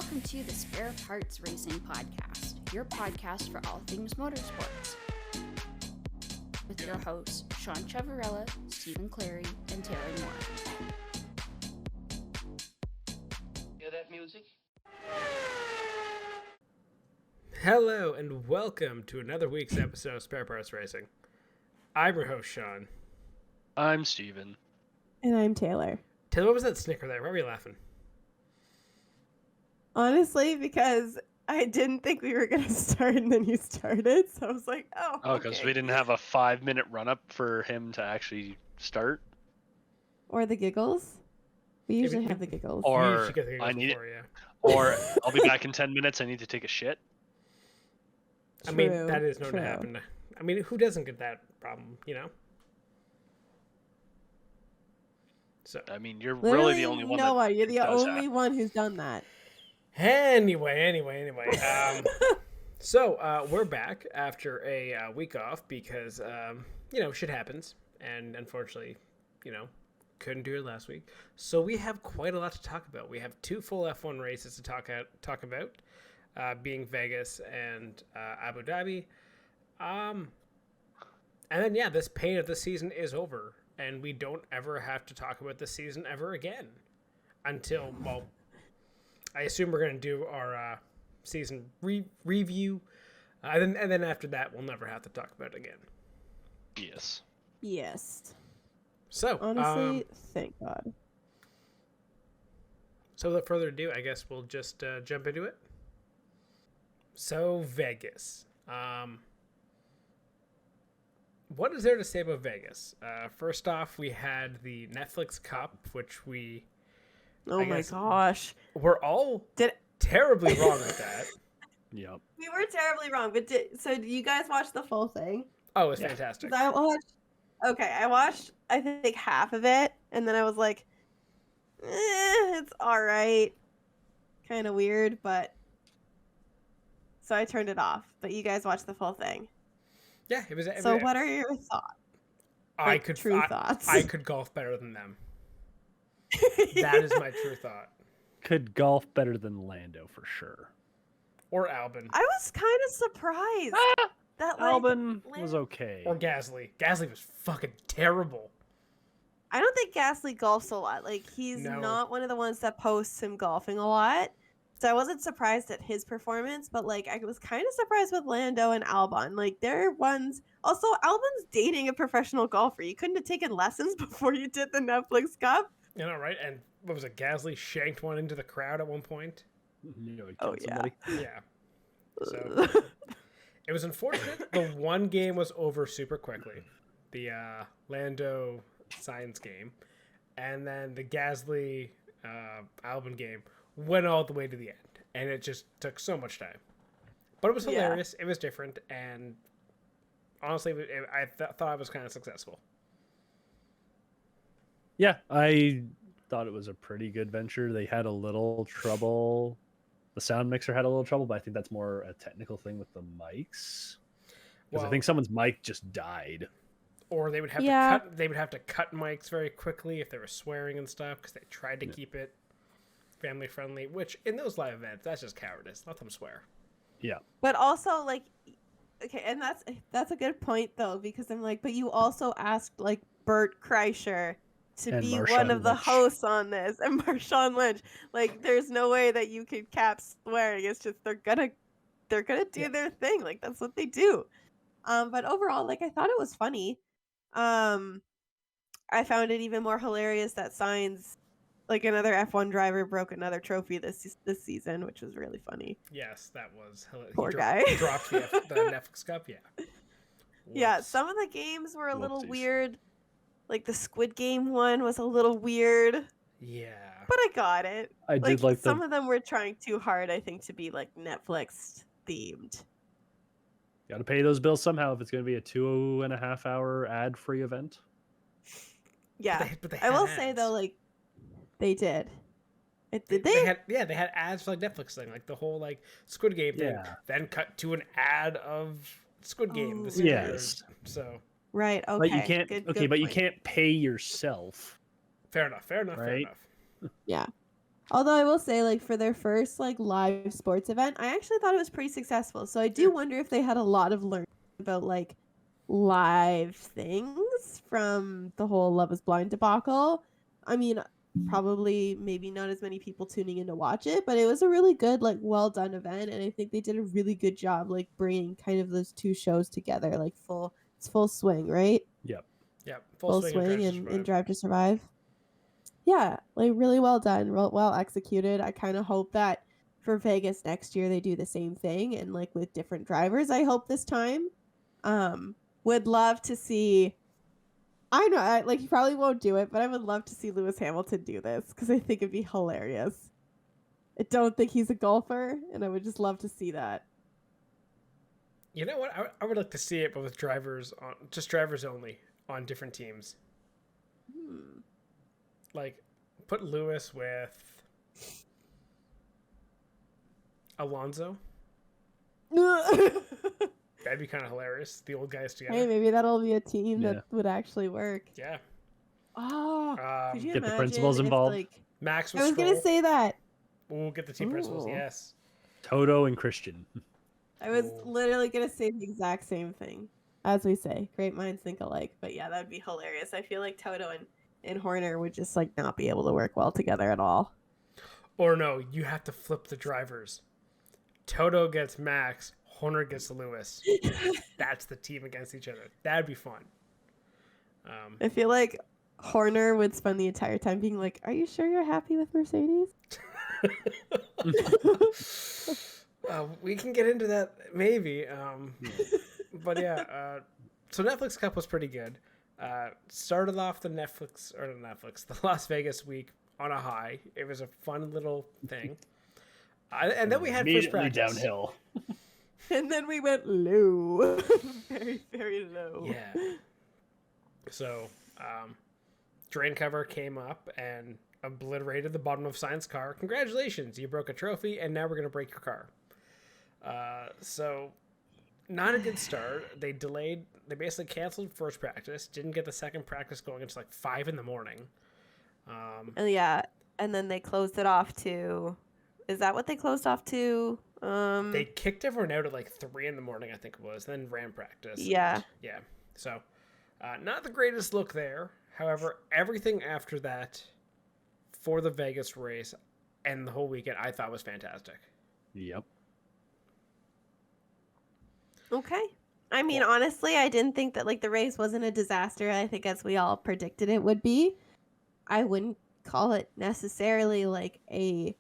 Welcome to the Spare Parts Racing Podcast, your podcast for all things motorsports. With your hosts, Sean Chavarella, Stephen Clary, and Taylor Moore. Hear that music? Hello and welcome to another week's episode of Spare Parts Racing. I'm your host, Sean. I'm Steven. And I'm Taylor. Taylor, what was that snicker there? Why were you laughing? Honestly, because I didn't think we were going to start and then you started. So I was like, Oh, because we didn't have a 5-minute run-up for him to actually start? Or the giggles. We usually have the giggles. You Or should get the I need before, yeah. Or I'll be back in 10 minutes, I need to take a shit? I mean, True, that is known to true. happen. I mean, who doesn't get that problem, you know? So, I mean, you're Literally, really the only one no that one. You're the does only one who's done that. anyway. So, we're back after a week off because, shit happens. And unfortunately, couldn't do it last week. So we have quite a lot to talk about. We have 2 full F1 races to talk about, being Vegas and Abu Dhabi. And then, this pain of the season is over. And we don't ever have to talk about this season ever again. Until, I assume we're going to do our season review. And then after that, we'll never have to talk about it again. Yes. Yes. So, Honestly, thank God. So without further ado, I guess we'll just jump into it. So Vegas. What is there to say about Vegas? First off, we had the Netflix Cup, which we... Oh my gosh. We're all terribly wrong with that. Yep. We were terribly wrong. But did you guys watch the full thing? Oh, it's fantastic. I watched, I think, half of it. And then I was like, it's all right. Kind of weird, but... So I turned it off. But you guys watched the full thing. Yeah, it was... So what are your thoughts? Thoughts. I could golf better than them. That is my true thought. Could golf better than Lando for sure. Or Albon. I was kind of surprised that Albon was okay. Or Gasly. Gasly was fucking terrible. I don't think Gasly golfs a lot. Like, he's not one of the ones that posts him golfing a lot. So I wasn't surprised at his performance, but like I was kind of surprised with Lando and Albon. Like, they're ones. Also, Albon's dating a professional golfer. You couldn't have taken lessons before you did the Netflix Cup. You know, right? And what was it? Gasly shanked one into the crowd at one point. Oh, yeah. Yeah. So it was unfortunate. The one game was over super quickly. The Lando Sainz game. And then the Gasly Albon game went all the way to the end. And it just took so much time. But it was hilarious. It was different. And honestly, I thought I was kind of successful. Yeah, I thought it was a pretty good venture. They had a little trouble. The sound mixer had a little trouble, but I think that's more a technical thing with the mics. Because I think someone's mic just died. Or they would have to cut. They would have to cut mics very quickly if they were swearing and stuff because they tried to keep it family friendly. Which in those live events, that's just cowardice. Let them swear. Yeah. But also, like, okay, and that's a good point though, because I'm like, but you also asked like Bert Kreischer to be one of the hosts on this, and Marshawn Lynch. Like, there's no way that you could cap swearing. It's just they're gonna do their thing. Like, that's what they do. But overall, like, I thought it was funny. I found it even more hilarious that Sainz, like, another F1 driver, broke another trophy this season, which was really funny. Yes, that was hilarious. Poor guy. Dropped the Netflix Cup. Yeah. Yeah, some of the games were a little weird. Like, the Squid Game one was a little weird. Yeah. But I got it. I did like some of them were trying too hard, I think, to be like Netflix themed. Got to pay those bills somehow if it's going to be a 2.5 hour ad free event. Yeah. But they I will had say ads. though, like, they did. Did they? They had ads for like Netflix thing, like the whole like Squid Game thing. Then cut to an ad of Squid Game. The yes. So. Right. Okay. But you can't. Good but you point. can't pay yourself. Fair enough. Right? Yeah. Although I will say, like, for their first like live sports event, I actually thought it was pretty successful. So I do wonder if they had a lot of learning about like live things from the whole Love Is Blind debacle. I mean, probably maybe not as many people tuning in to watch it, but it was a really good, like, well done event, and I think they did a really good job, like, bringing kind of those two shows together, like it's full swing, right? Yep. Yep. Full swing and Drive to Survive. Yeah, like really well done, well executed. I kind of hope that for Vegas next year they do the same thing and like with different drivers. I hope this time. Would love to see. I know, like, he probably won't do it, but I would love to see Lewis Hamilton do this because I think it'd be hilarious. I don't think he's a golfer, and I would just love to see that. You know what? I would like to see it, but with drivers only on different teams. Like, put Lewis with Alonso. That'd be kind of hilarious. The old guys together. Hey, maybe that'll be a team that would actually work. Yeah. Oh, could you get the imagine principals if, involved. like, Max I with was going to say that. We'll get the team principals, yes. Toto and Christian. I was literally going to say the exact same thing. As we say, great minds think alike. But yeah, that'd be hilarious. I feel like Toto and Horner would just like not be able to work well together at all. Or no, you have to flip the drivers. Toto gets Max, Horner gets Lewis. That's the team against each other. That'd be fun. I feel like Horner would spend the entire time being like, "Are you sure you're happy with Mercedes?" We can get into that maybe. But yeah, so Netflix Cup was pretty good. Started off the Las Vegas week on a high. It was a fun little thing. And then we had first practice. Downhill. And then we went low. Very, very low. Yeah. So, drain cover came up and obliterated the bottom of Science car. Congratulations, you broke a trophy, and now we're going to break your car. So, not a good start. They basically canceled first practice, didn't get the second practice going until like 5 a.m. Yeah, and then they closed it off to... Is that what they closed off to? They kicked everyone out at like 3 a.m, I think it was, then ran practice. Yeah. Yeah. So, not the greatest look there. However, everything after that for the Vegas race and the whole weekend I thought was fantastic. Yep. Okay. I mean, honestly, I didn't think that like the race wasn't a disaster. I think as we all predicted it would be. I wouldn't call it necessarily like a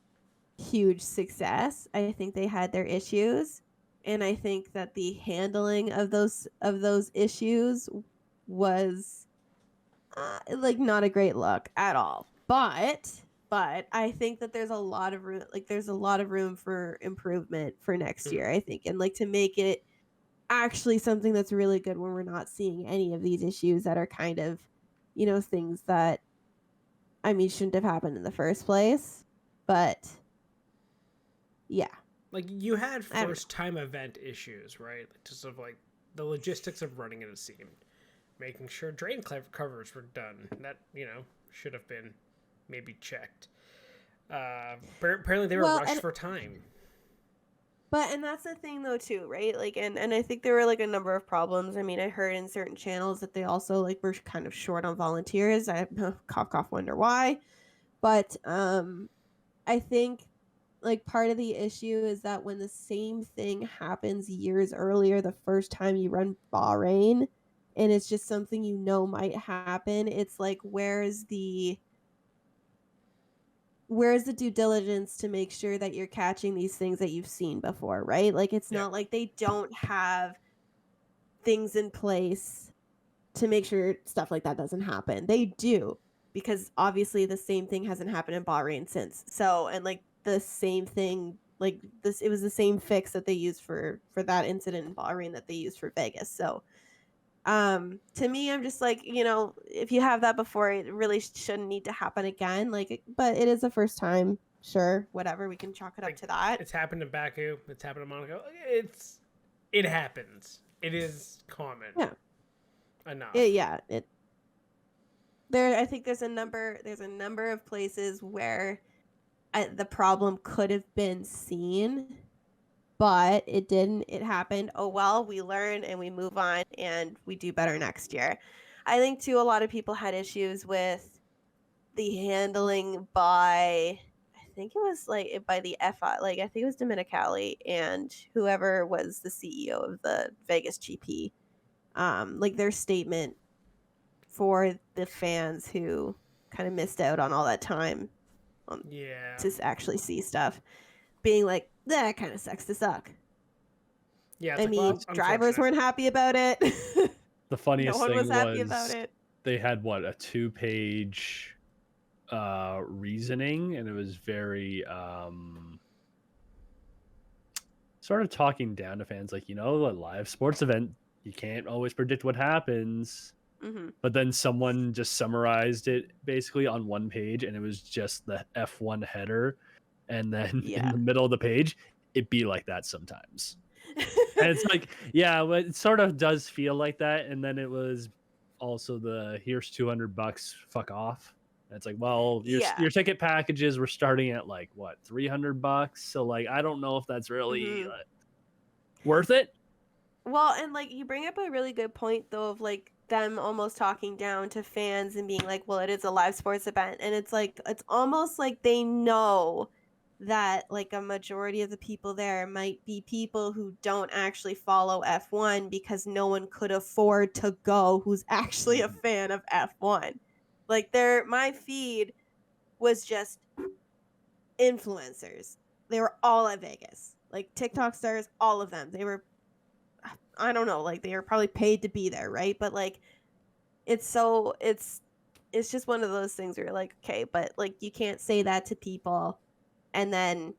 huge success. I think they had their issues, and I think that the handling of those issues was like not a great look at all. But I think that there's a lot of room for improvement for next year, I think, and like to make it actually something that's really good when we're not seeing any of these issues that are kind of, you know, things that, I mean, shouldn't have happened in the first place. But yeah. Like, you had first time event issues, right? Just of like the logistics of running it, it seemed. Making sure drain covers were done. That, you know, should have been maybe checked. Apparently they were rushed for time. And that's the thing though too, right? Like, and I think there were like a number of problems. I mean, I heard in certain channels that they also like were kind of short on volunteers. I cough wonder why. But I think like part of the issue is that when the same thing happens years earlier, the first time you run Bahrain, and it's just something you know might happen, it's like where's the due diligence to make sure that you're catching these things that you've seen before, right? Like, it's not like they don't have things in place to make sure stuff like that doesn't happen. They do, because obviously the same thing hasn't happened in Bahrain since. So, and like the same thing, like this, it was the same fix that they used for that incident in Bahrain that they used for Vegas. So, to me, I'm just like, you know, if you have that before, it really shouldn't need to happen again. Like, but it is the first time. Sure, whatever, we can chalk it up to that. It's happened in Baku. It's happened in Monaco. It happens. It is common. Yeah. Enough. I think there's a number of places where the problem could have been seen, but it didn't. It happened. Oh well, we learn and we move on and we do better next year. I think too, a lot of people had issues with the handling by, I think it was like by the FI, like I think it was Dominicali and whoever was the CEO of the Vegas GP, like their statement for the fans who kind of missed out on all that time to actually see stuff, being like, that kind of sucks to suck. Yeah, I mean, drivers weren't happy about it. The funniest no one thing was happy about it. They had what, a 2-page reasoning, and it was very sort of talking down to fans, like, a live sports event, you can't always predict what happens. Mm-hmm. But then someone just summarized it basically on one page, and it was just the F1 header, and then in the middle of the page it'd be like that sometimes. And it's like, yeah, well, it sort of does feel like that. And then it was also the here's $200, fuck off. And it's like, well, your ticket packages were starting at like what, $300, so like I don't know if that's really worth it. Well, and like you bring up a really good point though, of like them almost talking down to fans and being like, well, it is a live sports event, and it's like, it's almost like they know that like a majority of the people there might be people who don't actually follow F1 because no one could afford to go who's actually a fan of F1. Like my feed was just influencers. They were all at Vegas. Like TikTok stars, all of them. They were, I don't know, like they were probably paid to be there, right? But like it's just one of those things where you're like, okay, but like you can't say that to people and then,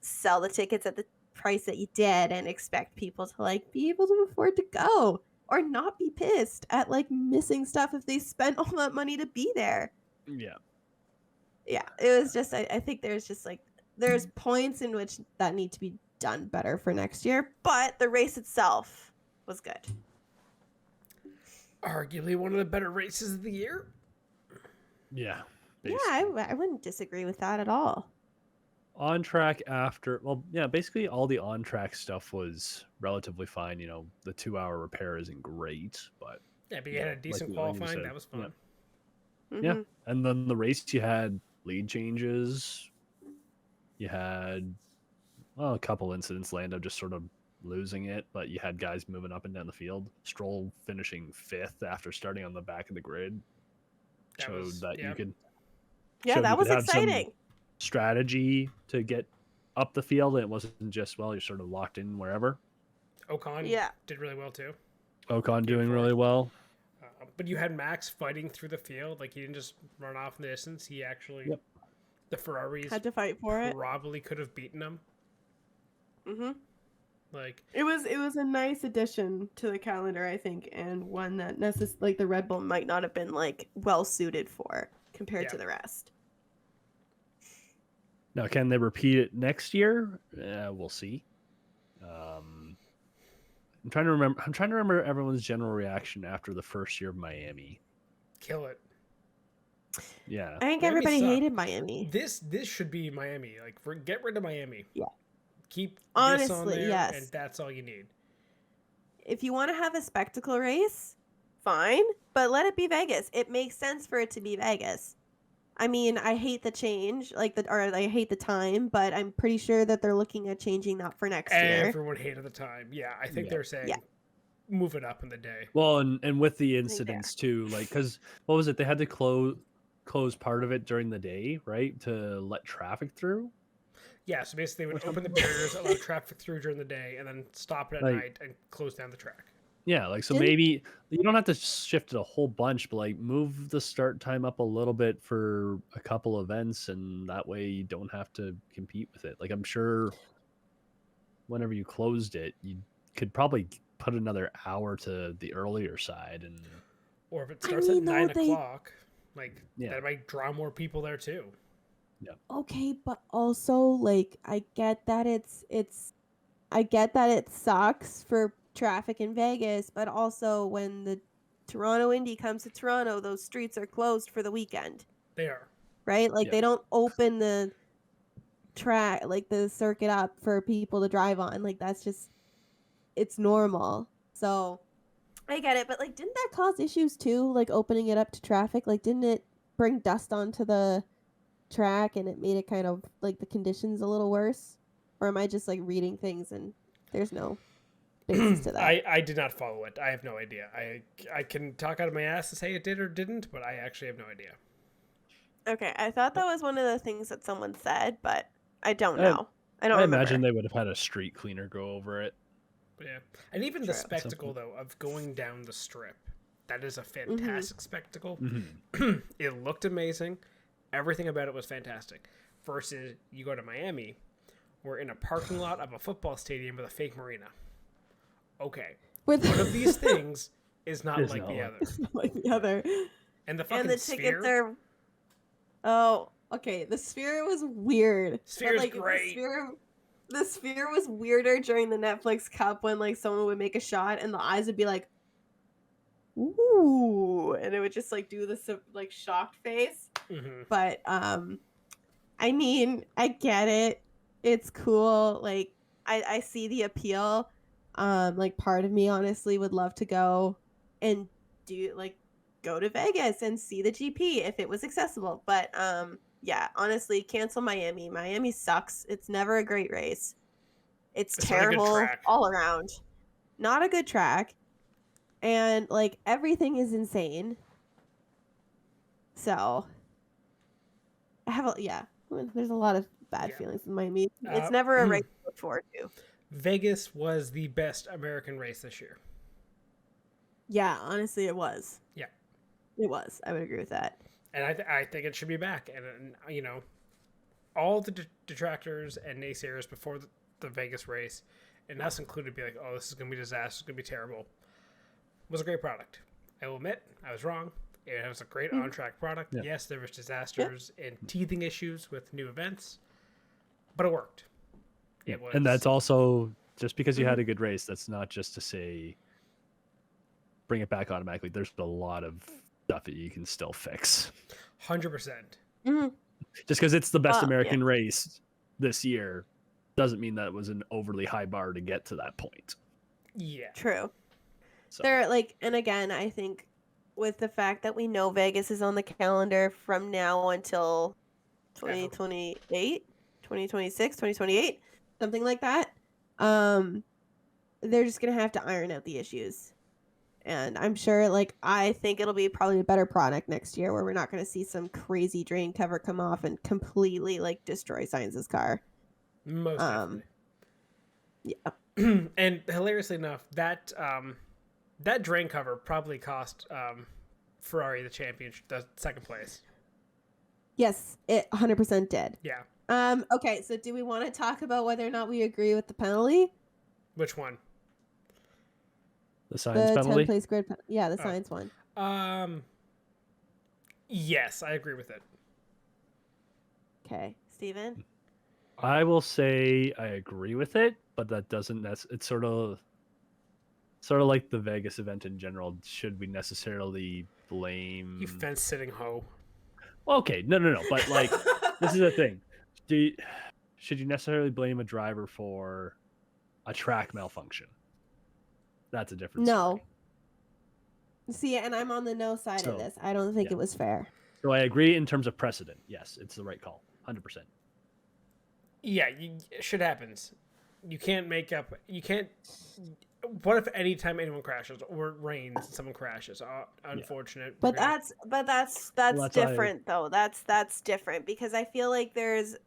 sell the tickets at the price that you did and expect people to like be able to afford to go or not be pissed at like missing stuff if they spent all that money to be there. Yeah, it was just, I think there's points in which that need to be done better for next year, but the race itself was good. Arguably one of the better races of the year. Yeah, basically. Yeah, I wouldn't disagree with that at all. On track after, well, yeah, basically all the on track stuff was relatively fine. The 2-hour repair isn't great, but but you had a decent qualifying. That was fun. Yeah. Mm-hmm. And then the race, you had lead changes. You had a couple incidents. Lando just sort of losing it, but you had guys moving up and down the field. Stroll finishing 5th after starting on the back of the grid showed that you could. Yeah, that was exciting. Strategy to get up the field, and it wasn't just, well, you're sort of locked in wherever. Ocon did really well too. Ocon doing really well. But you had Max fighting through the field. Like, he didn't just run off in the distance. He actually, the Ferraris had to fight for it. Probably could have beaten him. Mm-hmm. Like, it was a nice addition to the calendar, I think, and one that like the Red Bull might not have been like well suited for compared to the rest. Now, can they repeat it next year? We'll see. I'm trying to remember everyone's general reaction after the first year of Miami. Kill it. Yeah, I think everybody hated Miami. This should be Miami. Like, get rid of Miami. Yeah. Keep honestly, this on there, yes. And that's all you need. If you want to have a spectacle race, fine, but let it be Vegas. It makes sense for it to be Vegas. I mean, I hate the change, I hate the time, but I'm pretty sure that they're looking at changing that for next year. Everyone hated the time. Yeah, I think they're saying move it up in the day. Well, and with the incidents too, like, because what was it? They had to close part of it during the day, right, to let traffic through. Yeah, so basically they would open the barriers, allow traffic through during the day, and then stop it at night and close down the track. Yeah, like, so maybe you don't have to shift it a whole bunch, but like move the start time up a little bit for a couple events, and that way you don't have to compete with it. Like, I'm sure whenever you closed it, you could probably put another hour to the earlier side, and or if it starts at 9 o'clock, that might draw more people there too. Yeah. Okay, but also like I get that it sucks for traffic in Vegas, but also when the Toronto Indy comes to Toronto, those streets are closed for the weekend. They are. Right? Like they don't open track, like the circuit up for people to drive on. Like that's just, it's normal. So I get it, but like, didn't that cause issues too? Like opening it up to traffic, like didn't it bring dust onto the track and it made it kind of like the conditions a little worse? Or am I just like reading things and there's no basis to that? I did not follow it. I have no idea. I can talk out of my ass to say it did or didn't, but I actually have no idea. Okay, I thought that was one of the things that someone said, but I don't know. I don't remember. imagine they would have had a street cleaner go over it. Yeah, and even the True. spectacle though of going down the strip, that is a fantastic spectacle. Mhm. It looked amazing. Everything about it was fantastic. Versus you go to Miami, we're in a parking lot of a football stadium with a fake marina. Okay, With one of these things is not Is like not the like- other. like the other. And the fucking And the sphere, tickets are. Oh, okay. The sphere was weird. Sphere's like, great. The sphere was weirder during the Netflix Cup when like someone would make a shot and the eyes would be like, ooh, and it would just like do this like shocked face. Mhm. But I mean, I get it. It's cool. Like I see the appeal. Like part of me honestly would love to go and go to Vegas and see the GP if it was accessible. But yeah, honestly, cancel Miami. Miami sucks. It's never a great race. It's It's not a good terrible track. all around. Not a good track. And like everything is insane. So there's a lot of bad Yeah. feelings in Miami. It's Uh, never a race to look forward to. Vegas was the best American race this year. Yeah, honestly, it was. Yeah. It was. I would agree with that. And I think it should be back. And you know, all the detractors and naysayers before the Vegas race, and us included, be like, "Oh, this is gonna be a disaster. It's gonna be terrible." It was a great product. I will admit, I was wrong. It was a great on-track product. Yeah. Yes, there was disasters and teething issues with new events, but it worked. It was, And that's also just because you had a good race. That's not just to say bring it back automatically. There's a lot of stuff that you can still fix. 100%. Mm-hmm. Just because it's the best Yeah. American race this year doesn't mean that it was an overly high bar to get to that point. Yeah. True. So They're like, and again, I think with the fact that we know Vegas is on the calendar from now until 2028, 2026, 2028, something like that, they're just going to have to iron out the issues. And I'm sure, like, I think it'll be probably a better product next year where we're not going to see some crazy drain cover come off and completely, like, destroy Sainz's car. Most definitely. Yeah. And hilariously enough, that drain cover probably cost Ferrari the championship, the second place. Yes, it 100% did. Yeah. Okay, so do we want to talk about whether or not we agree with the penalty? Which one? the science The penalty. 10th place grid yeah, the science one. Yes, I agree with it. Okay, Steven? I will say I agree with it, but that doesn't. It's sort of like the Vegas event in general. Should we necessarily blame? You fence sitting hoe. Okay, no. But like, this is the thing. Should you necessarily blame a driver for a track malfunction? That's a different No. story. See, and I'm on the no side So, of this. I don't think yeah. it was fair. So I agree in terms of precedent. Yes, it's the right call. 100%. Yeah, shit happens. You can't make up. You can't. What if any time anyone crashes or it rains and someone crashes? Unfortunate. But that's that's different though. That's different because I feel like there is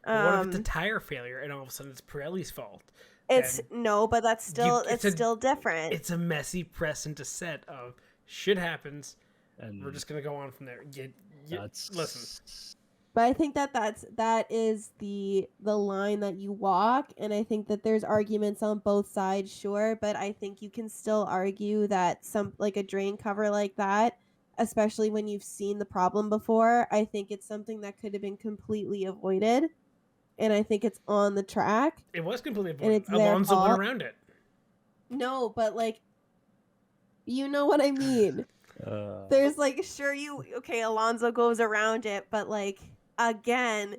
What if it's a tire failure and all of a sudden it's Pirelli's fault? it's Then no, but that's still it's still different. It's a messy precedent to set of shit happens. And We're just gonna go on from there. that's Listen. But I think that is the line that you walk, and I think that there's arguments on both sides, sure, but I think you can still argue that some like a drain cover like that, especially when you've seen the problem before, I think it's something that could have been completely avoided, and I think it's on the track. It was completely And avoided. it's their Alonso went fault. around it. No, but like, you know what I mean. There's like, sure, Alonso goes around it, but like, again,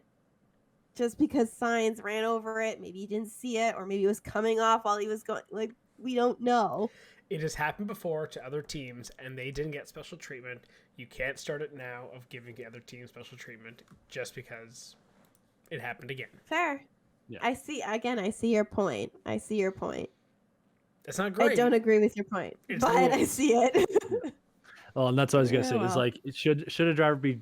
just because Sainz ran over it, maybe he didn't see it, or maybe it was coming off while he was going. Like, we don't know. It has happened before to other teams, and they didn't get special treatment. You can't start it now of giving the other team special treatment just because it happened again. Fair. Yeah. I see your point. That's not great. I don't agree with your point, It's but I see it. Well, and that's what I was gonna say. Yeah, Is well. like, should a driver be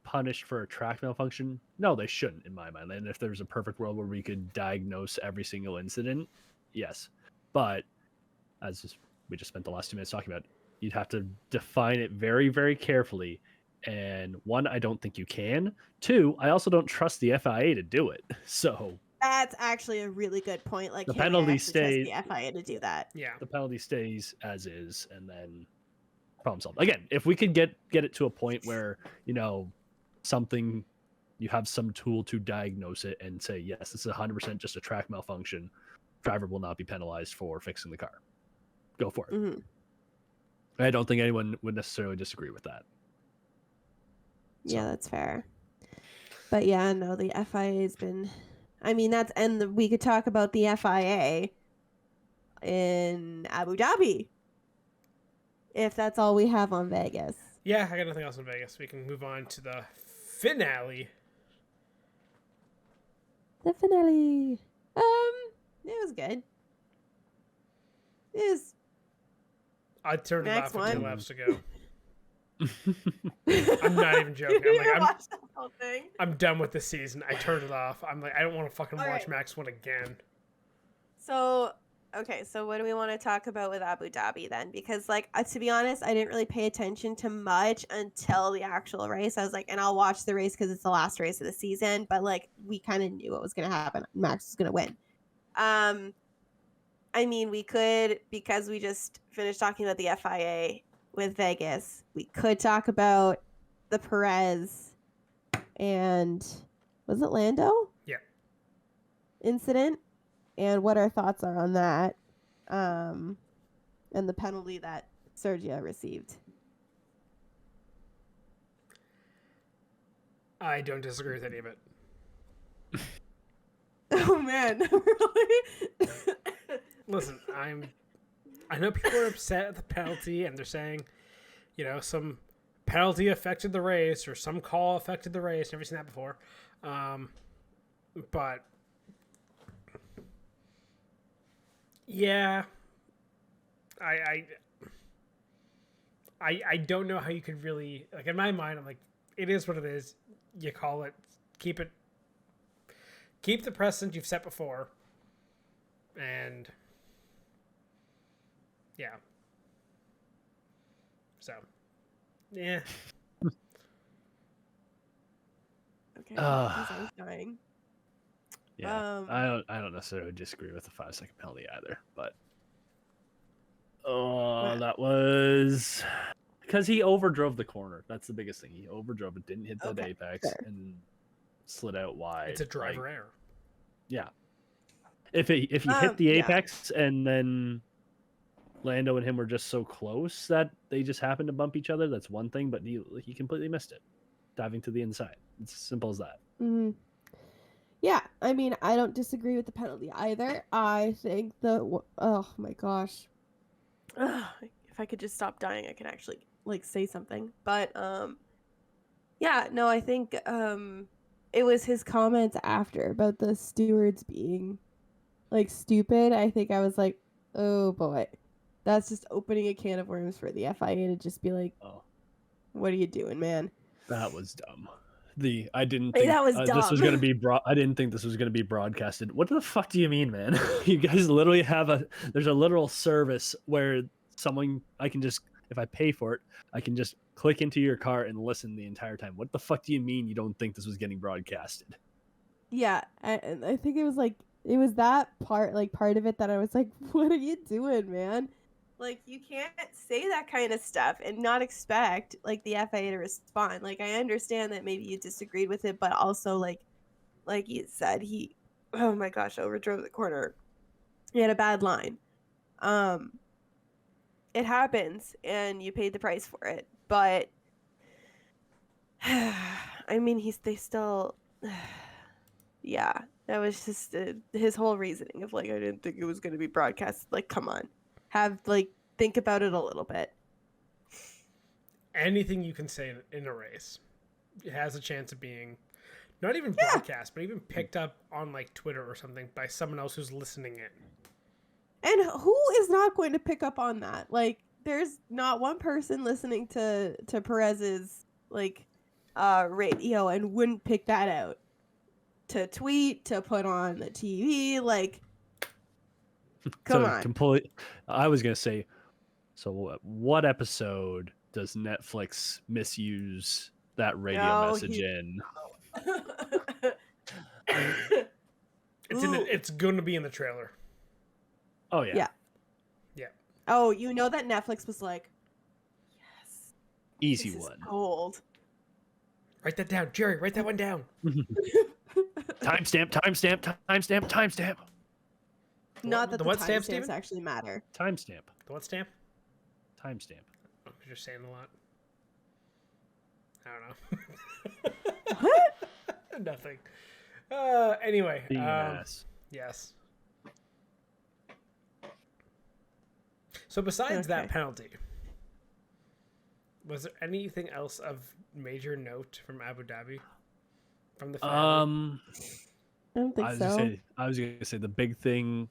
punished for a track malfunction? No, they shouldn't, in my mind. And if there's a perfect world where we could diagnose every single incident, yes. But we just spent the last 2 minutes talking about, you'd have to define it very, very carefully. And one, I don't think you can. Two, I also don't trust the FIA to do it. So That's actually a really good point. Like, The can we penalty actually stays- trust the FIA to do that? Yeah. the penalty stays as is, and then problem solved. Again, if we could get it to a point where, something, you have some tool to diagnose it and say, yes, this is 100% just a track malfunction, driver will not be penalized for fixing the car. Go for it. Mhm. I don't think anyone would necessarily disagree with that. Yeah, that's fair. But yeah, no, the FIA has been. I mean, we could talk about the FIA in Abu Dhabi if that's all we have on Vegas. Yeah, I got nothing else in Vegas. We can move on to the finale. The finale. It was good. It was. I turned it Next off 2 one. laps ago. I'm not even joking. You I'm like, watched the whole thing. I'm done with this season. I turned it off. I'm like, I don't want to fucking All watch right. Max win again. So, okay, so what do we want to talk about with Abu Dhabi then? Because, like, to be honest, I didn't really pay attention to much until the actual race. I was like, and I'll watch the race because it's the last race of the season. But, like, we kind of knew what was going to happen. Max was going to win. I mean, we could, because we just finished talking about the FIA with Vegas, we could talk about the Perez and, was it Lando? Yeah. Incident, and what our thoughts are on that, and the penalty that Sergio received. I don't disagree with any of it. Oh man, really? Listen, I know people are upset at the penalty and they're saying, some penalty affected the race or some call affected the race. Never seen that before. But yeah, I don't know how you could really, like, in my mind, I'm like, it is what it is. You call it, keep the precedent you've set before. And yeah. So, yeah. Okay, because I was dying. Yeah, I don't necessarily disagree with the 5-second penalty either, but What? that was because he overdrove the corner. That's the biggest thing. He overdrove it, didn't hit that Okay, apex, fair. and slid out wide. It's a driver error. Yeah. If he hit the yeah. apex and then Lando and him were just so close that they just happened to bump each other, that's one thing, but he completely missed it, diving to the inside. It's as simple as that. Mm-hmm. Yeah, I mean, I don't disagree with the penalty either. I think oh my gosh. If I could just stop dying, I could actually, like, say something. But, yeah, no, I think, it was his comments after about the stewards being, like, stupid. I think I was like, oh boy, that's just opening a can of worms for the FIA to just be like, Oh, what are you doing, man? that was dumb. I didn't Hey, think that was this was dumb. going to be I didn't think this was going to be broadcasted. What the fuck do you mean, man? You guys literally have there's a literal service where I can just, if I pay for it, I can just click into your car and listen the entire time. What the fuck do you mean you don't think this was getting broadcasted? Yeah, and I think it was that part of it that I was like, what are you doing, man? Like, you can't say that kind of stuff and not expect, like, the FIA to respond. Like, I understand that maybe you disagreed with it, but also, like you said, he, oh my gosh, overdrove the corner. He had a bad line. It happens, and you paid the price for it. But, I mean, they still, Yeah, that was just his whole reasoning of like, I didn't think it was going to be broadcast. Like, come on, think about it a little bit. Anything you can say in a race, it has a chance of being not even broadcast, but even picked up on like Twitter or something by someone else who's listening in. And who is not going to pick up on that? Like, there's not one person listening to Perez's like radio and wouldn't pick that out to tweet, to put on the TV. Like, come on. I was gonna say, so what episode does Netflix misuse that radio message in? It's going to be in the trailer. Oh yeah. Yeah. Oh, you know that Netflix was like, yes, easy this one. Is gold. Write that down, Jerry. Write that one down. Timestamp. Not that the what stamp, timestamps Steven? actually matter. Timestamp. The what stamp? Timestamp. Oh, you're saying a lot. I don't know. What? Nothing. Anyway. Yes. Yes. So besides that penalty, was there anything else of major note from Abu Dhabi? From the family? I don't think so. I was gonna say the big thing,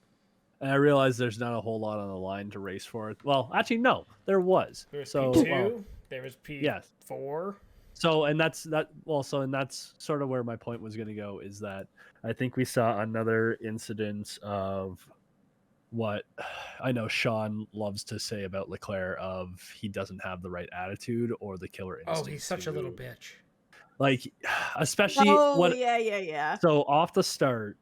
and I realize there's not a whole lot on the line to race for it. Well, actually, no, there was. There was so, P2. well, There was P4. yes. So, and that's sort of where my point was going to go, is that I think we saw another incident of what I know Sean loves to say about Leclerc, of he doesn't have the right attitude or the killer instinct. Oh, he's such a little bitch. Like, especially yeah. So off the start,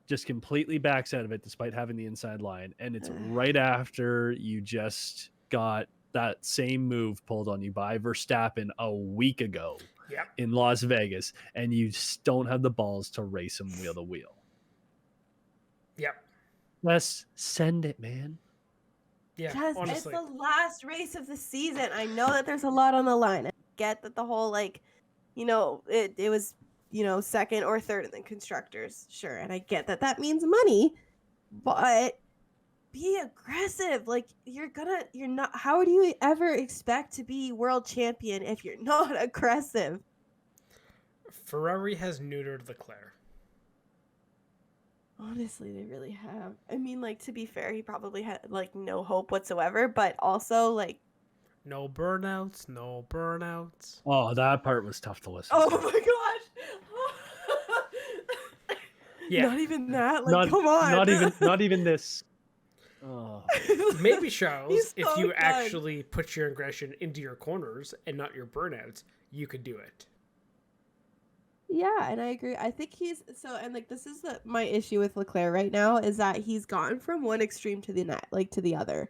just completely backs out of it despite having the inside line, and it's right after you just got that same move pulled on you by Verstappen a week ago in Las Vegas, and you don't have the balls to race him wheel to wheel. Yep. Let's send it, man. Yeah, Because honestly. it's the last race of the season. I know that there's a lot on the line. I get that the whole, like, you know, it was, you know, second or third in the constructors. Sure. And I get that that means money, but be aggressive. Like, you're not, how do you ever expect to be world champion if you're not aggressive? Ferrari has neutered Leclerc. Honestly, they really have. I mean, like, to be fair, he probably had, like, no hope whatsoever, but also, like... No burnouts. Oh, that part was tough to listen Oh to. my gosh! Yeah. Not even that? Like, come on! Not even this. Oh. Maybe, Charles, He's if so you done. actually put your aggression into your corners and not your burnouts, you could do it. Yeah, and I agree. I think he's so, and like this is my issue with Leclerc right now, is that he's gone from one extreme to the other.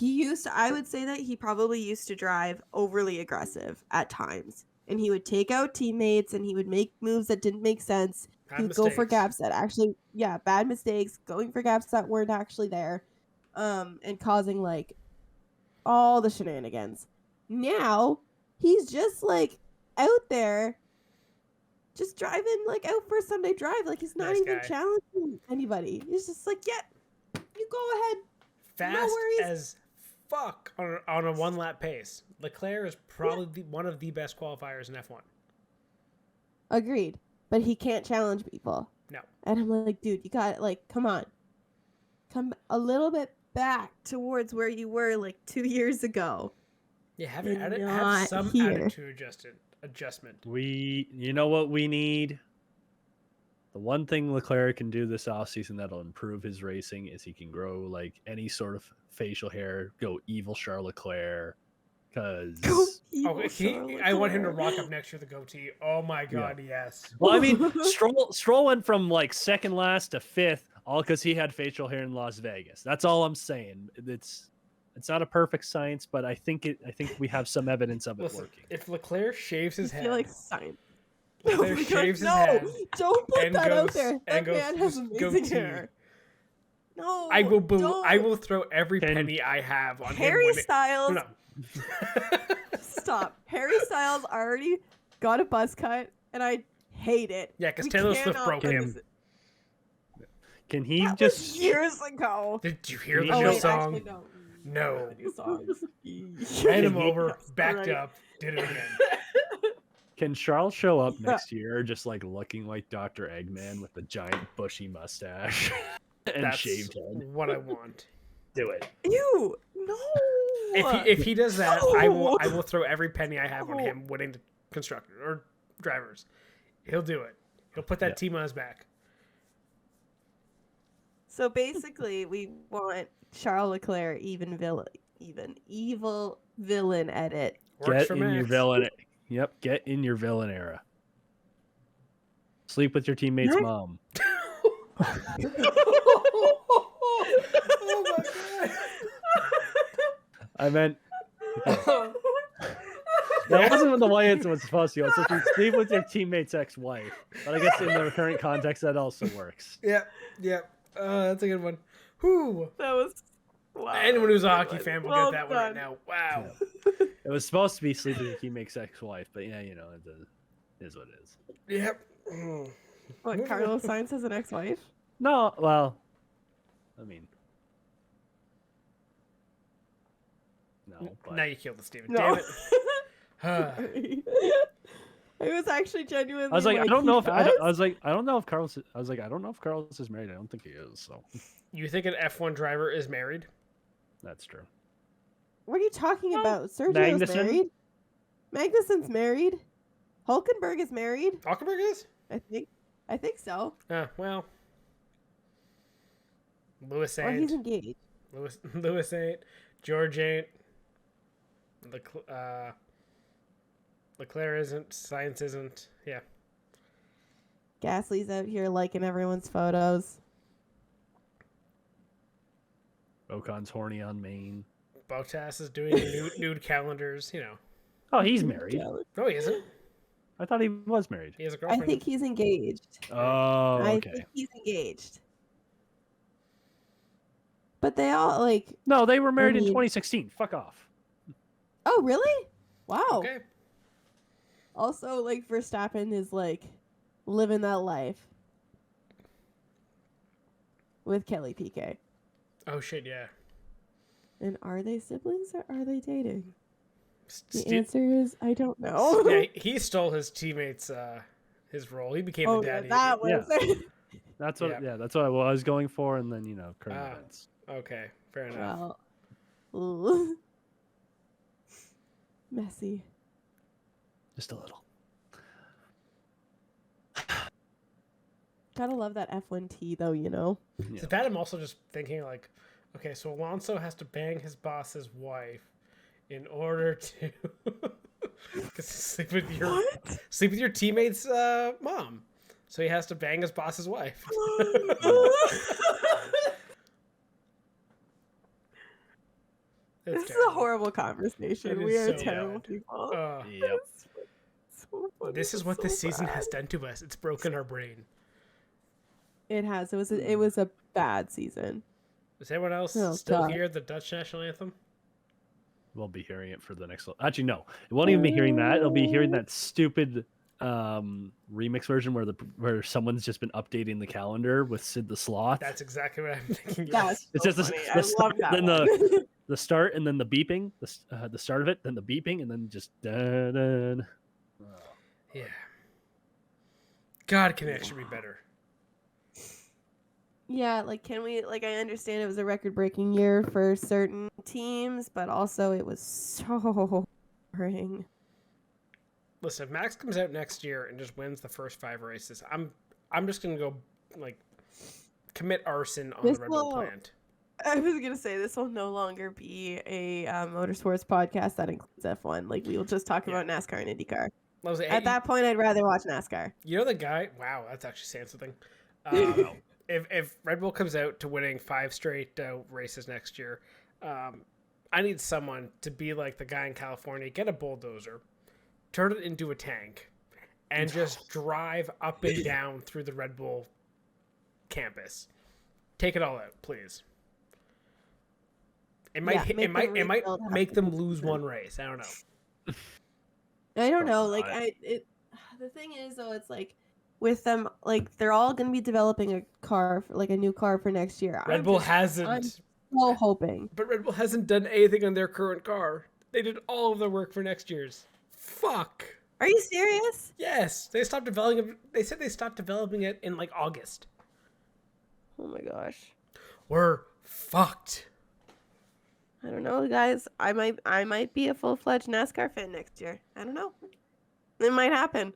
I would say that he probably used to drive overly aggressive at times, and he would take out teammates, and he would make moves that didn't make sense. He would go for gaps that actually, bad mistakes, going for gaps that weren't actually there, and causing like all the shenanigans. Now he's just like out there. Just driving, like, out for a Sunday drive. Like, he's not even challenging anybody. He's just like, yeah, you go ahead. Fast no worries. as fuck on a one-lap pace. Leclerc is probably one of the best qualifiers in F1. Agreed. But he can't challenge people. No. And I'm like, dude, you got, like, come on. Come a little bit back towards where you were, like, 2 years ago. Yeah, have some attitude adjustment. You know what we need? The one thing Leclerc can do this offseason that'll improve his racing is he can grow like any sort of facial hair, go evil Charles Leclerc. Because I want him to rock up next year with a goatee. Oh my god, yes. Well, I mean, Stroll went from like second last to fifth, all because he had facial hair in Las Vegas. That's all I'm saying. It's not a perfect science, but I think we have some evidence of it working. If Leclerc shaves his head, I feel like science. Leclerc shaves his head. Don't put that out there. That man has amazing hair. No, I will throw every penny I have on Harry him. Styles. No. Stop. Harry Styles already got a buzz cut, and I hate it. Yeah, because We Taylor Swift cannot broke put him. this- Can he That just was years ago. Did you hear Can the you new show- song? Actually, no. No. The new songs. Ran him Can he- over, backed Right. up, did it again. Can Charles show up Yeah. next year just like looking like Dr. Eggman with a giant bushy mustache and That's shaved head? what I want. Do it. Ew, no. If he does that, I No. will throw every penny I have on No. him winning the constructor or drivers. He'll do it. He'll put that Yeah. team on his back. So basically, we want Charles Leclerc evil villain edit. Works Get for in your Max. villain. Yep, get in your villain era. Sleep with your teammate's Max- mom. Oh my god. I meant that wasn't the way it was supposed to go. It's supposed to be sleep with your teammate's ex-wife. But I guess in the current context, that also works. Yep. That's a good one. Whew. That was. Wow, Anyone who's a that was hockey good fan will Well get that one right done. now. Wow. It was supposed to be sleep with your teammate's ex-wife, but yeah, you know, it is what it is. Yep. What, Carlos Sainz has an ex-wife? No, well, I mean, no. But Now you killed it, Steven. No. Damn it. Sorry. I was actually genuinely. I was like, I don't he know if does? I was like, I don't know if Carlos. I was like, I don't know if Carlos is married. I don't think he is. So You think an F1 driver is married? that's true. What are you talking Well, about? Sergio's Magnussen? married. Magnussen's married. Hulkenberg is married. Hockenberg is? I think so. Well. Lewis Or he's ain't. engaged. Lewis ain't. George ain't. Leclerc isn't. Science isn't. Yeah. Gasly's out here liking everyone's photos. Ocon's horny on Maine. Bottas is doing nude calendars, you know. Oh, he's married. No, he isn't. I thought he was married. He has a I girlfriend. think he's engaged. Oh, I okay. think he's engaged. But they all like. No, they were married in mean- 2016. Fuck off. Oh, really? Wow. Okay. Also, like Verstappen is like living that life with Kelly Piquet. Oh, shit, yeah. And are they siblings or are they dating? The Sti- answer is I don't know. yeah, he stole his teammate's his role. He became Oh, the yeah, daddy. that was That's what. Yeah. Yeah, that's what I was going for, and then current Ah. events. Okay, fair enough. well. Messy. Just a little. Gotta love that F1T though, you know. Yeah. So that I'm also just thinking like, okay, so Alonso has to bang his boss's wife in order to sleep with your teammate's mom. So he has to bang his boss's wife. It's This is a terrible. horrible conversation. It We is are so terrible bad. people. Yep. So funny. This is It's what so this season bad. has done to us. It's broken our brain. It has. It was a bad season. Is anyone else Oh, still God. hear the Dutch national anthem? We'll be hearing it for the next. Actually, no, it won't even be hearing that. It'll be hearing that stupid remix version where someone's just been updating the calendar with Sid the Sloth. That's exactly what I'm thinking. That's It's so just funny. the I start, love that then one. the start, and then the beeping. The start of it, then the beeping, and then just dun, dun. Yeah. God, can actually be better. Yeah, like can we I understand it was a record-breaking year for certain teams, but also it was so boring. Listen, if Max comes out next year and just wins the first 5 races, I'm just gonna go commit arson on This the Red Bull will- plant. I was gonna say this will no longer be a motorsports podcast that includes F1. Like we will just talk Yeah. about NASCAR and IndyCar. I was like, At hey, that point, I'd rather watch NASCAR. you know the guy? Wow, that's actually saying something. If Red Bull comes out to winning 5 straight races next year, I need someone to be like the guy in California, get a bulldozer, turn it into a tank, and just drive up and down through the Red Bull campus. Take it all out, please. It might Yeah, it might rebuild make them half the lose season. one race. I don't know. I don't know. Probably Like not. the thing is though, it's like with them, like they're all going to be developing a car, like a new car for next year. Red Bull hasn't. I'm so hoping. But Red Bull hasn't done anything on their current car. They did all of their work for next year's. Fuck. Are you serious? Yes, they stopped developing. They said they stopped developing it in like August. Oh my gosh. We're fucked. I don't know, guys. I might be a full-fledged NASCAR fan next year. I don't know. It might happen.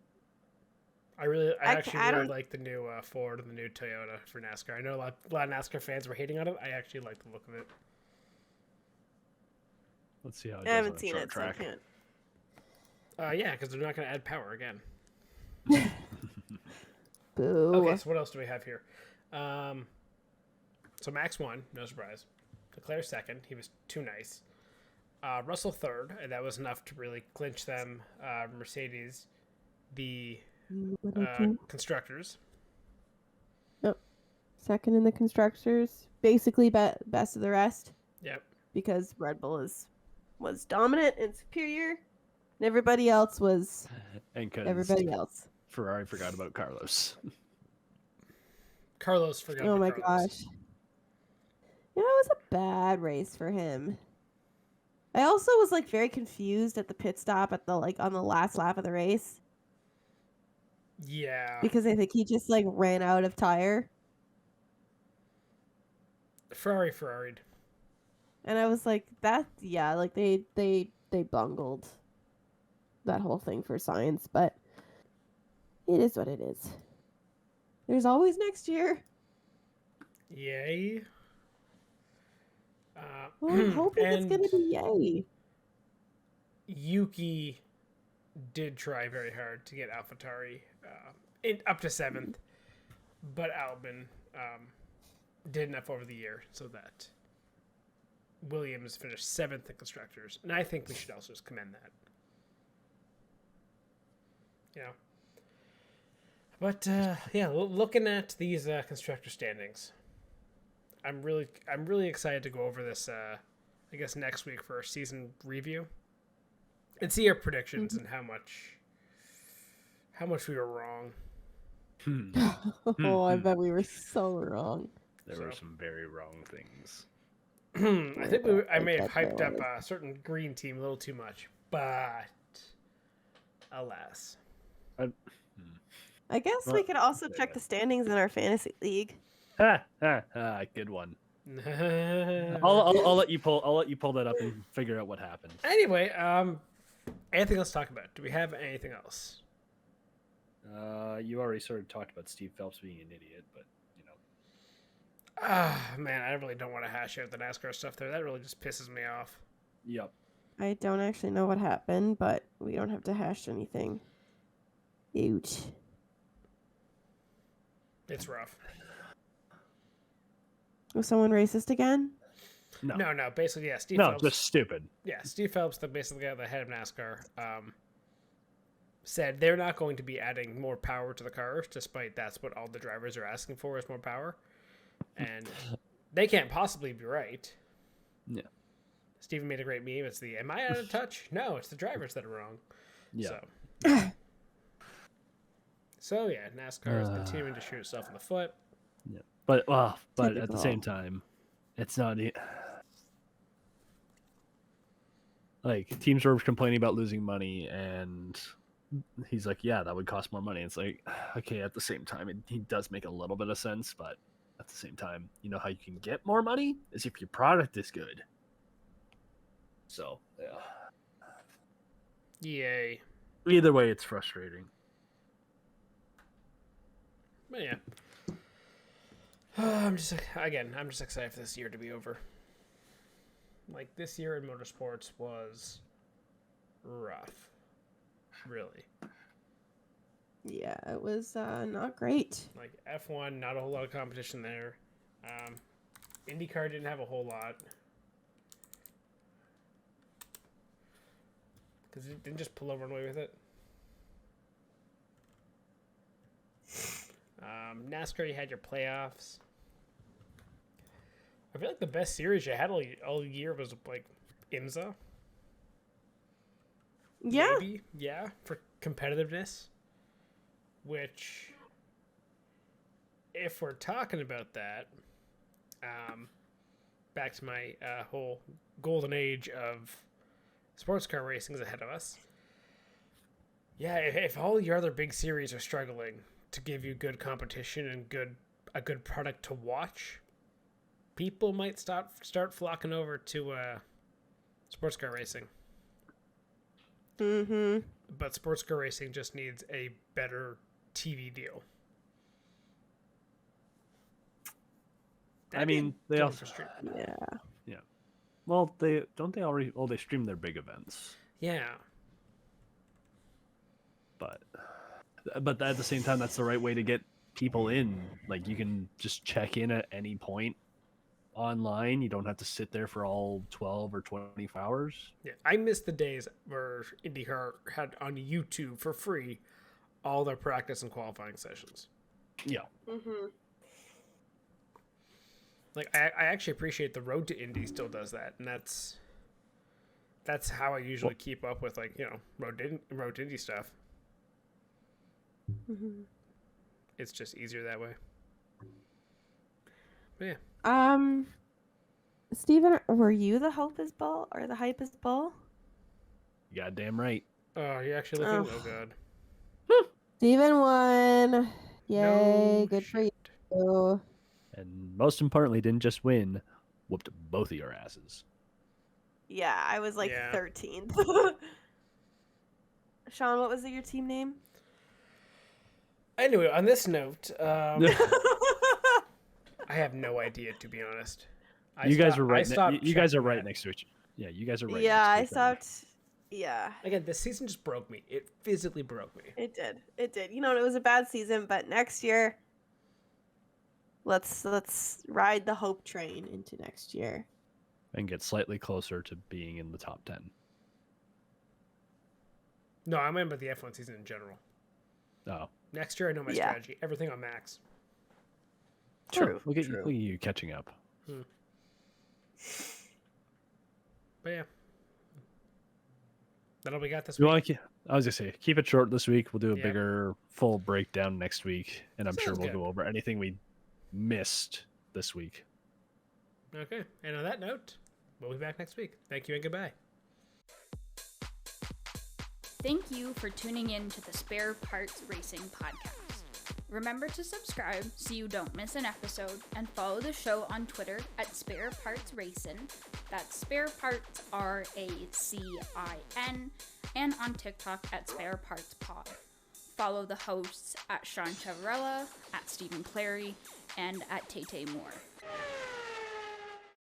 I actually really like the new Ford and the new Toyota for NASCAR. I know a lot of NASCAR fans were hating on it. I actually like the look of it. Let's see how it I does haven't on a seen short it, so I track. can't. Yeah, because they're not going to add power again. Boo. Okay, so what else do we have here? So Max won, no surprise. Leclerc second, he was too nice. Russell third, and that was enough to really clinch them. Mercedes, the constructors. Yep. Second in the constructors, basically best of the rest. Yep. Because Red Bull was dominant and superior, and everybody else was everybody else. Ferrari forgot about Carlos. Carlos forgot. Oh my Carlos. gosh. Yeah, it was a bad race for him. I also was like very confused at the pit stop at the on the last lap of the race. Yeah. Because I think he just like ran out of tire. Ferrari'd. And I was like, like they bungled that whole thing for science, but it is what it is. There's always next year. Yay. Well, I'm hoping it's going to be yay. Yuki did try very hard to get AlphaTauri up to 7th, but Albon did enough over the year so that Williams finished 7th in Constructors, and I think we should also just commend that. You know. But yeah, looking at these constructor standings, I'm really excited to go over this. I guess next week for our season review, and see our predictions and how much we were wrong. Oh, I bet we were so wrong. There were some very wrong things. I think I may have hyped up a certain green team a little too much, but alas. I guess we could also check the standings in our fantasy league. Good one. I'll let you pull that up and figure out what happened. Anyway, anything else to talk about? Do we have anything else? You already sort of talked about Steve Phelps being an idiot, but you know. Man, I really don't want to hash out the NASCAR stuff there. That really just pisses me off. Yep. I don't actually know what happened, but we don't have to hash anything. Ouch. It's rough. Was someone racist again? No. Basically, yeah. Steve No, Phelps, just stupid. Yeah, Steve Phelps, the head of NASCAR, said they're not going to be adding more power to the cars, despite that's what all the drivers are asking for is more power, and they can't possibly be right. Yeah. Steven made a great meme. It's the "Am I out of touch?" No, it's the drivers that are wrong. Yeah. So yeah, NASCAR is continuing to shoot itself in the foot. Yeah. But at the Typical. same time, it's not like teams were complaining about losing money, and he's like, "Yeah, that would cost more money." It's like, okay, at the same time, he does make a little bit of sense, but at the same time, you know how you can get more money is if your product is good. So yeah. Yay. Either way, it's frustrating. But yeah. I'm just excited for this year to be over. Like, this year in motorsports was rough. Really. Yeah, it was not great. Like, F1, not a whole lot of competition there. IndyCar didn't have a whole lot. Because it didn't just pull over and away with it. NASCAR, you had your playoffs. I feel like the best series you had all year was like IMSA. Yeah. Maybe, yeah, for competitiveness. Which if we're talking about that, back to my whole golden age of sports car racing is ahead of us. Yeah, if all your other big series are struggling to give you good competition and a good product to watch, people might start flocking over to sports car racing. Mm-hmm. But sports car racing just needs a better TV deal. I mean, they also Yeah. well, they already they stream their big events. Yeah. But at the same time, that's the right way to get people in. Like, you can just check in at any point online. You don't have to sit there for all 12 or 24 hours. Yeah, I miss the days where IndyCar had on YouTube for free all their practice and qualifying sessions. Yeah. Mm-hmm. Like, I actually appreciate the Road to Indy still does that, and that's how I usually keep up with, like, Road to Indy stuff. Mm-hmm. It's just easier that way. But yeah. Steven, were you the Hopest Bull or the Hypest Bull? Goddamn right. Oh, you're actually looking. Oh God. Steven won. Yay! No good for shit. you. And most importantly, didn't just win, whooped both of your asses. Yeah, I was like Yeah. 13th. Sean, what was your team name? Anyway, on this note, I have no idea, to be honest. You guys are right next to each. Yeah, you guys are right. Yeah, I next to each other. stopped. Yeah, Again, this season just broke me. It physically broke me. it did. It did. It was a bad season, but next year, let's ride the hope train into next year And get slightly closer to being in the top 10. No, I remember the F1 season in general. Oh. Next year, I know my strategy. Everything on max. True. Look at you catching up. But yeah. That all we got this You week? want I was going to say, keep it short this week. We'll do a Yeah. bigger, full breakdown next week. And I'm sure Sounds we'll good. go over anything we missed this week. Okay. And on that note, we'll be back next week. Thank you and goodbye. Thank you for tuning in to the Spare Parts Racing Podcast. Remember to subscribe so you don't miss an episode, and follow the show on Twitter at Spare Parts Racing. That's Spare Parts RACIN, and on TikTok at Spare Parts Pod. Follow the hosts at Sean Chavarella, at Stephen Clary, and at Tay Moore.